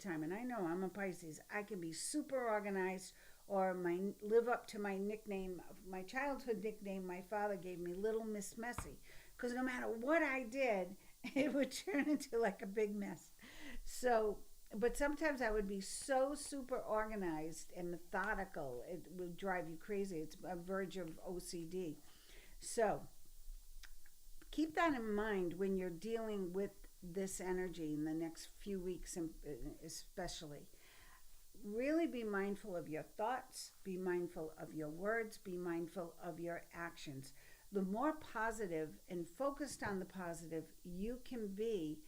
time, and I know I'm a Pisces. I can be super organized or live up to my nickname, my childhood nickname my father gave me, Little Miss Messy, because no matter what I did, it would turn into like a big mess. So, but sometimes I would be so super organized and methodical, it would drive you crazy. It's a verge of OCD. So, keep that in mind when you're dealing with this energy in the next few weeks, especially. Really be mindful of your thoughts, be mindful of your words, be mindful of your actions. The more positive and focused on the positive you can be,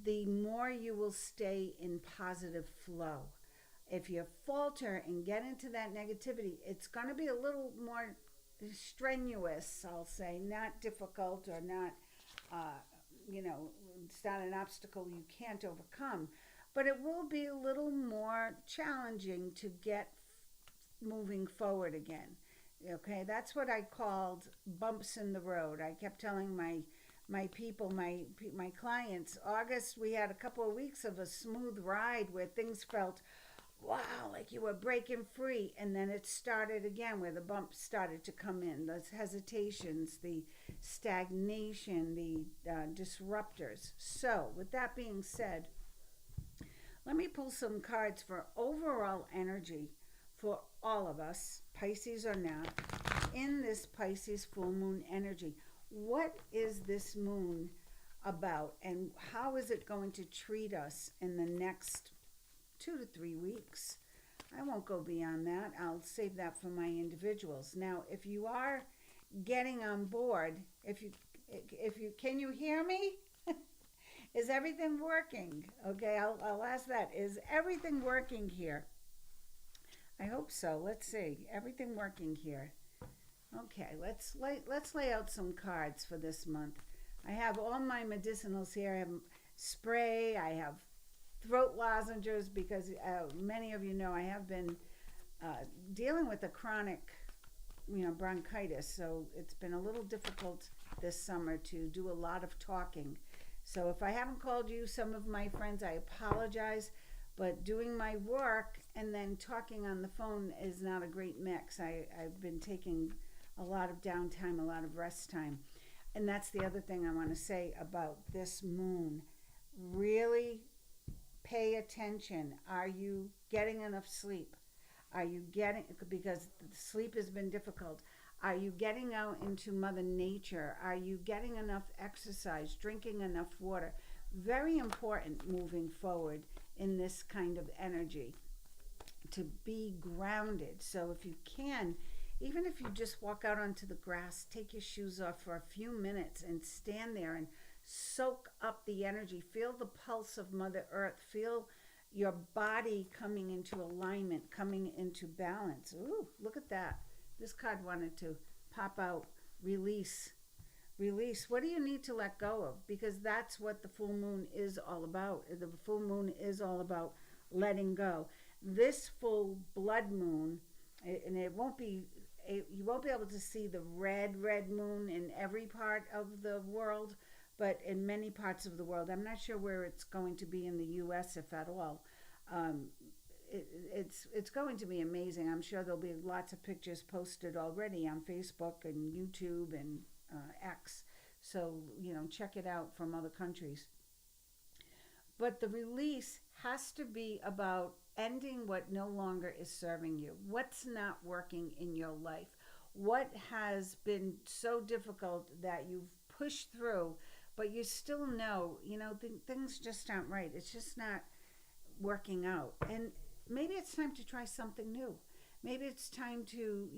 the more you will stay in positive flow. If you falter and get into that negativity, it's going to be a little more strenuous, I'll say, not difficult or not, uh, it's not an obstacle you can't overcome, but it will be a little more challenging to get moving forward again. Okay, that's what I called bumps in the road. I kept telling my people, my clients, August we had a couple of weeks of a smooth ride where things felt wow, like you were breaking free. And then it started again where the bumps started to come in, the hesitations, the stagnation, the disruptors. So, with that being said, let me pull some cards for overall energy for all of us, Pisces or not, in this Pisces full moon energy. What is this moon about, and how is it going to treat us in the next 2 to 3 weeks? I won't go beyond that. I'll save that for my individuals. Now, if you are getting on board, if you can you hear me? Is everything working? Okay, I'll ask that. Is everything working here? I hope so. Let's see. Everything working here. Okay, let's lay out some cards for this month. I have all my medicinals here. I have spray. I have throat lozenges because many of you know I have been dealing with a chronic, bronchitis. So it's been a little difficult this summer to do a lot of talking. So if I haven't called you, some of my friends, I apologize. But doing my work and then talking on the phone is not a great mix. I've been taking a lot of downtime, a lot of rest time. And that's the other thing I want to say about this moon. Really pay attention. Are you getting enough sleep? Are you getting, because sleep has been difficult, are you getting out into Mother Nature? Are you getting enough exercise, drinking enough water? Very important moving forward in this kind of energy to be grounded. So if you can, even if you just walk out onto the grass, take your shoes off for a few minutes and stand there and soak up the energy. Feel the pulse of Mother Earth. Feel your body coming into alignment, coming into balance. Ooh, look at that. This card wanted to pop out. Release. Release. What do you need to let go of? Because that's what the full moon is all about. The full moon is all about letting go. This full blood moon, and it won't be, you won't be able to see the red moon in every part of the world, but in many parts of the world. I'm not sure where it's going to be in the U.S., if at all. It's going to be amazing. I'm sure there'll be lots of pictures posted already on Facebook and YouTube and X. So, check it out from other countries. But the release has to be about ending what no longer is serving you. What's not working in your life? What has been so difficult that you've pushed through, but you still know, things just aren't right. It's just not working out. And maybe it's time to try something new. Maybe it's time to,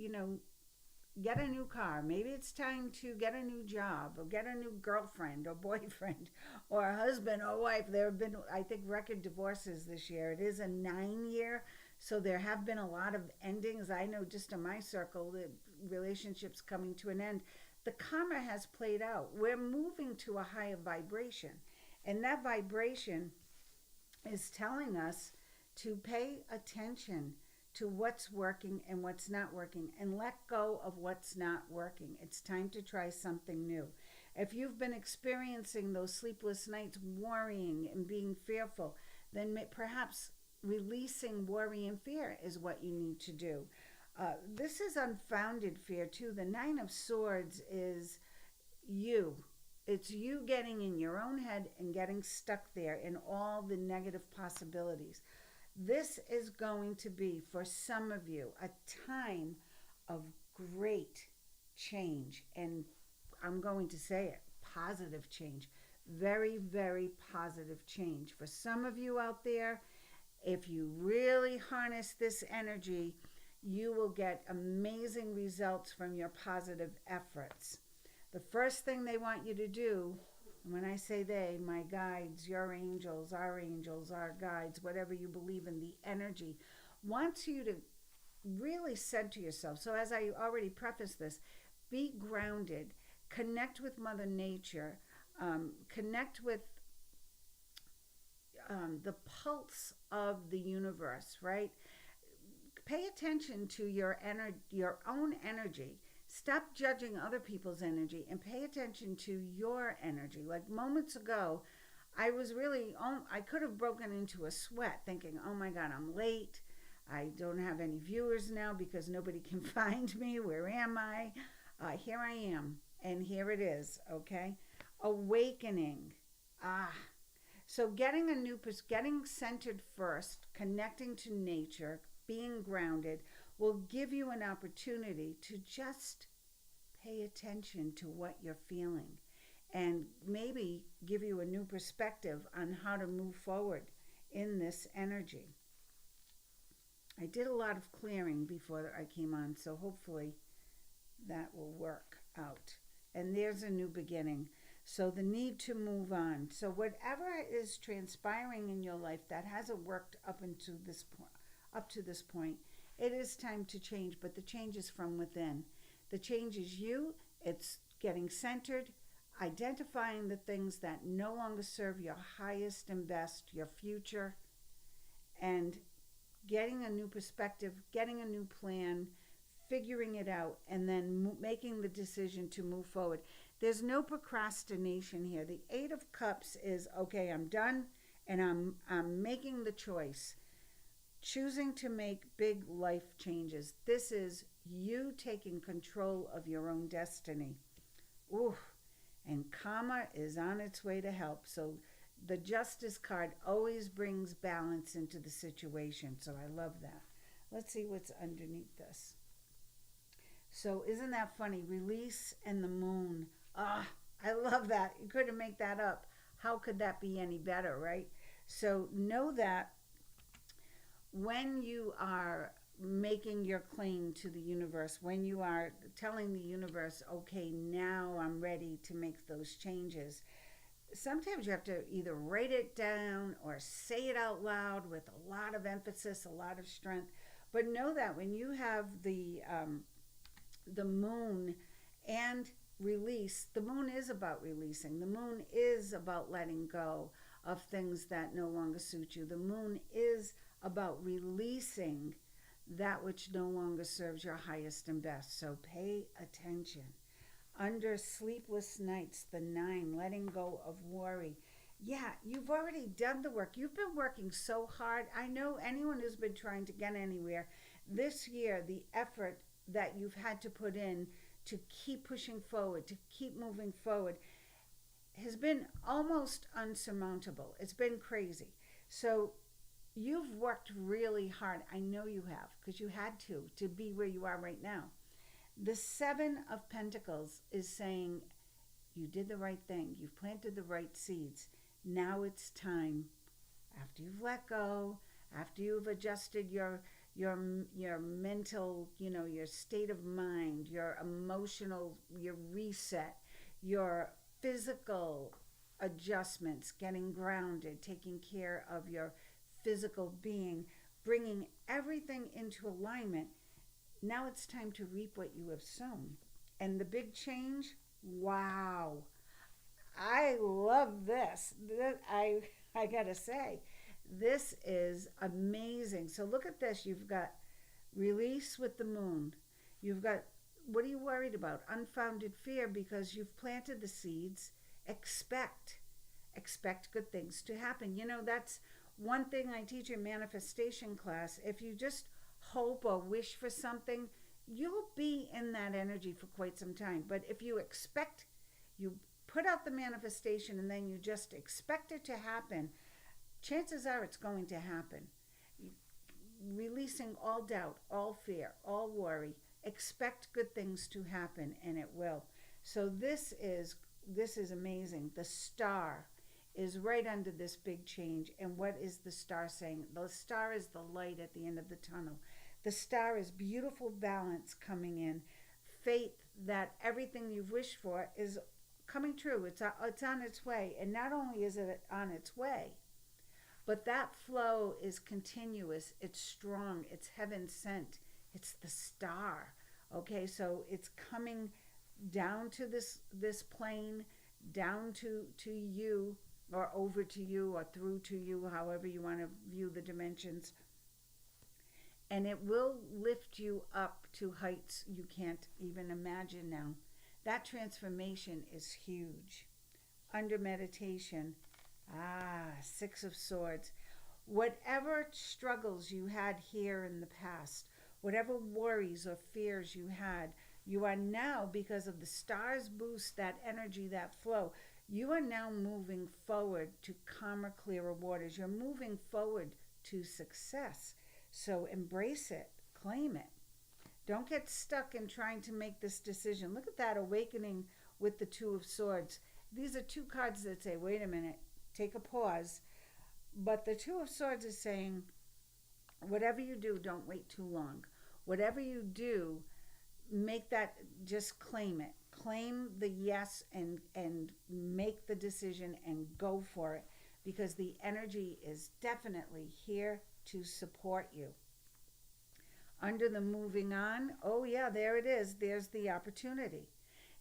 get a new car. Maybe it's time to get a new job or get a new girlfriend or boyfriend or husband or wife. There have been, I think, record divorces this year. It is a 9 year, so there have been a lot of endings. I know just in my circle, the relationships coming to an end. The karma has played out. We're moving to a higher vibration, and that vibration is telling us to pay attention to what's working and what's not working and let go of what's not working. It's time to try something new. If you've been experiencing those sleepless nights, worrying and being fearful, then perhaps releasing worry and fear is what you need to do. This is unfounded fear too. The Nine of Swords is you. It's you getting in your own head and getting stuck there in all the negative possibilities. This is going to be, for some of you, a time of great change. And I'm going to say it, positive change. Very, very positive change. For some of you out there, if you really harness this energy, you will get amazing results from your positive efforts. The first thing they want you to do, and when I say they, my guides, your angels, our guides, whatever you believe in, the energy, wants you to really center yourself. So as I already prefaced this, be grounded, connect with Mother Nature, connect with the pulse of the universe, right? Pay attention to your own energy. Stop judging other people's energy and pay attention to your energy. Like moments ago, I was really, I could have broken into a sweat thinking, oh my God, I'm late. I don't have any viewers now because nobody can find me. Where am I? Here I am. And here it is, okay? Awakening. So getting centered first, connecting to nature, being grounded, will give you an opportunity to just pay attention to what you're feeling and maybe give you a new perspective on how to move forward in this energy. I did a lot of clearing before I came on, so hopefully that will work out. And there's a new beginning. So the need to move on. So whatever is transpiring in your life that hasn't worked up to this point, it is time to change, but the change is from within. The change is you. It's getting centered, identifying the things that no longer serve your highest and best, your future, and getting a new perspective, getting a new plan, figuring it out, and then making the decision to move forward. There's no procrastination here. The Eight of Cups is, okay, I'm done, and I'm making the choice. Choosing to make big life changes. This is you taking control of your own destiny. Ooh, and karma is on its way to help. So the Justice card always brings balance into the situation. So I love that. Let's see what's underneath this. So isn't that funny? Release and the moon. I love that. You couldn't make that up. How could that be any better, right? So know that when you are making your claim to the universe, when you are telling the universe, okay, now I'm ready to make those changes, sometimes you have to either write it down or say it out loud with a lot of emphasis, a lot of strength. But know that when you have the moon and release, the moon is about releasing. The moon is about letting go of things that no longer suit you. The moon is about releasing that which no longer serves your highest and best. So pay attention. Under sleepless nights, the 9, letting go of worry. Yeah, you've already done the work. You've been working so hard. I know anyone who's been trying to get anywhere this year, the effort that you've had to put in to keep pushing forward, to keep moving forward, has been almost unsurmountable. It's been crazy. So you've worked really hard. I know you have, because you had to be where you are right now. The 7 of Pentacles is saying you did the right thing. You've planted the right seeds. Now it's time, after you've let go, after you've adjusted your mental, your state of mind, your emotional, your reset, your physical adjustments, getting grounded, taking care of your physical being, bringing everything into alignment. Now it's time to reap what you have sown. And the big change, wow. I love this. I gotta say, this is amazing. So look at this. You've got release with the moon. You've got, what are you worried about? Unfounded fear, because you've planted the seeds. Expect good things to happen. That's one thing I teach in manifestation class, if you just hope or wish for something, you'll be in that energy for quite some time. But if you expect, you put out the manifestation and then you just expect it to happen, chances are it's going to happen. Releasing all doubt, all fear, all worry. Expect good things to happen, and it will. So this is amazing. The star is right under this big change. And what is the star saying? The star is the light at the end of the tunnel. The star is beautiful balance coming in. Faith that everything you've wished for is coming true. It's on its way. And not only is it on its way, but that flow is continuous. It's strong. It's heaven sent. It's the star. Okay, so it's coming down to this plane, down to you, or over to you, or through to you, however you want to view the dimensions. And it will lift you up to heights you can't even imagine now. That transformation is huge. Under meditation, Six of Swords. Whatever struggles you had here in the past, whatever worries or fears you had, you are now, because of the stars boost, that energy, that flow, you are now moving forward to calmer, clearer waters. You're moving forward to success. So embrace it, claim it. Don't get stuck in trying to make this decision. Look at that awakening with the Two of Swords. These are two cards that say, wait a minute, take a pause. But the Two of Swords is saying, whatever you do, don't wait too long. Whatever you do, make that, just claim it. Claim the yes and make the decision and go for it, because the energy is definitely here to support you. Under the moving on, oh yeah, there it is. There's the opportunity.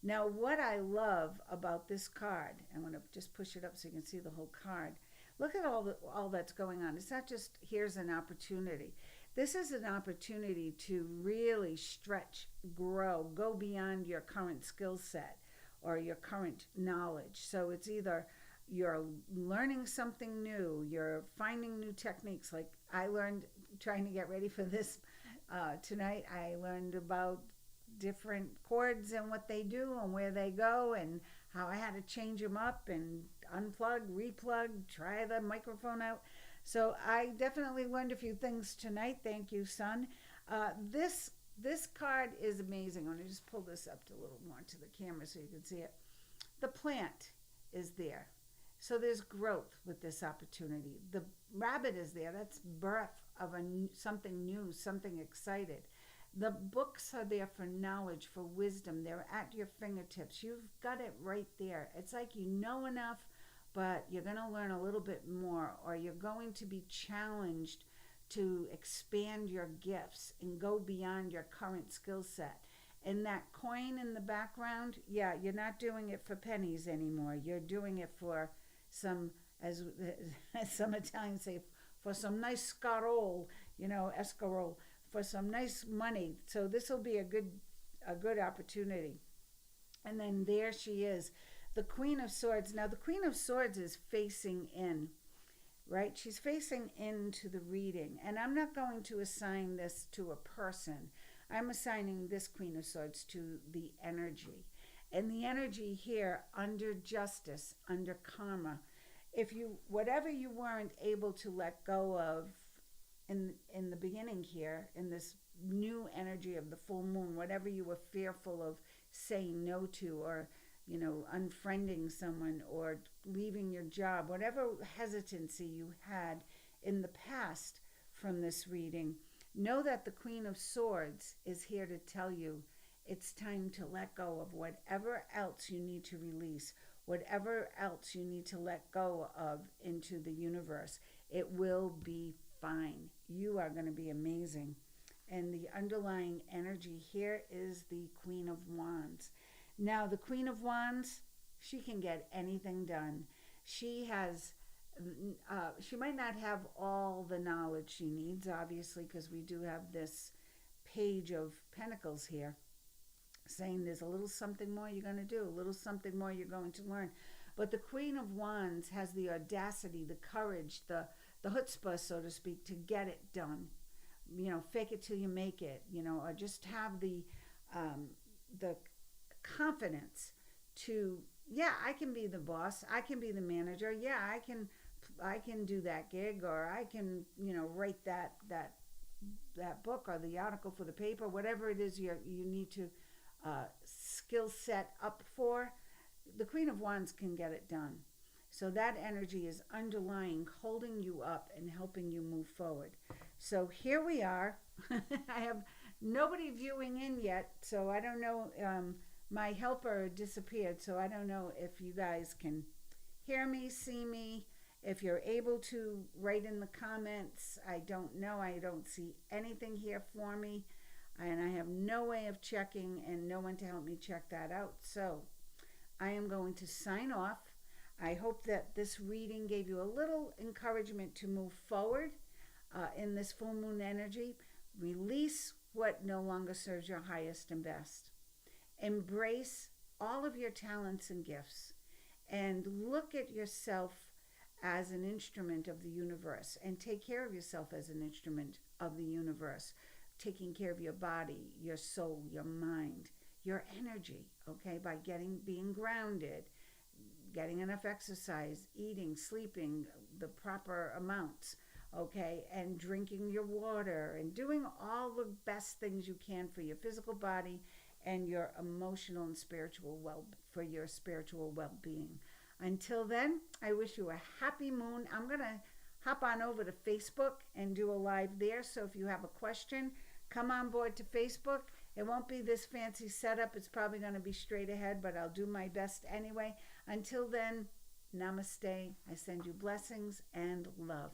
Now, what I love about this card, I'm going to just push it up so you can see the whole card. Look at all that's going on. It's not just here's an opportunity. This is an opportunity to really stretch, grow, go beyond your current skill set or your current knowledge. So it's either you're learning something new, you're finding new techniques. Like I learned, trying to get ready for this tonight, I learned about different chords and what they do and where they go and how I had to change them up and unplug, replug, try the microphone out. So I definitely learned a few things tonight. Thank you, son. This card is amazing. I'm going to just pull this up a little more to the camera so you can see it. The plant is there. So there's growth with this opportunity. The rabbit is there. That's birth of something new, something excited. The books are there for knowledge, for wisdom. They're at your fingertips. You've got it right there. It's like you know enough, but you're going to learn a little bit more, or you're going to be challenged to expand your gifts and go beyond your current skill set. And that coin in the background, yeah, you're not doing it for pennies anymore. You're doing it for some, as some Italians say, for some nice scarole, escarole, for some nice money. So this will be a good opportunity. And then there she is, the Queen of Swords. Now the Queen of Swords is facing in, right? She's facing into the reading. And I'm not going to assign this to a person. I'm assigning this Queen of Swords to the energy. And the energy here, under justice, under karma, whatever you weren't able to let go of in the beginning here, in this new energy of the full moon, whatever you were fearful of saying no to, or unfriending someone, or leaving your job, whatever hesitancy you had in the past from this reading, know that the Queen of Swords is here to tell you it's time to let go of whatever else you need to release, whatever else you need to let go of into the universe. It will be fine. You are going to be amazing. And the underlying energy here is the Queen of Wands. Now, the Queen of Wands, she can get anything done. She might not have all the knowledge she needs, obviously, because we do have this Page of Pentacles here, saying there's a little something more you're going to do, a little something more you're going to learn. But the Queen of Wands has the audacity, the courage, the the chutzpah, so to speak, to get it done. Fake it till you make it, or just have the confidence to, yeah, I can be the boss, I can be the manager, yeah, I can do that gig, or I can, write that book or the article for the paper, whatever it is you need to skill set up for. The Queen of Wands can get it done. So that energy is underlying, holding you up and helping you move forward. So here we are. I have nobody viewing in yet, so I don't know. My helper disappeared, so I don't know if you guys can hear me, see me, if you're able to write in the comments. I don't know. I don't see anything here for me, and I have no way of checking and no one to help me check that out. So I am going to sign off. I hope that this reading gave you a little encouragement to move forward in this full moon energy. Release what no longer serves your highest and best. Embrace all of your talents and gifts, and look at yourself as an instrument of the universe, and take care of yourself as an instrument of the universe, taking care of your body, your soul, your mind, your energy, okay, by being grounded, getting enough exercise, eating, sleeping the proper amounts, okay, and drinking your water, and doing all the best things you can for your physical body and your emotional and spiritual well-being. Until then, I wish you a happy moon. I'm going to hop on over to Facebook and do a live there. So if you have a question, come on board to Facebook. It won't be this fancy setup. It's probably going to be straight ahead, but I'll do my best anyway. Until then, namaste. I send you blessings and love.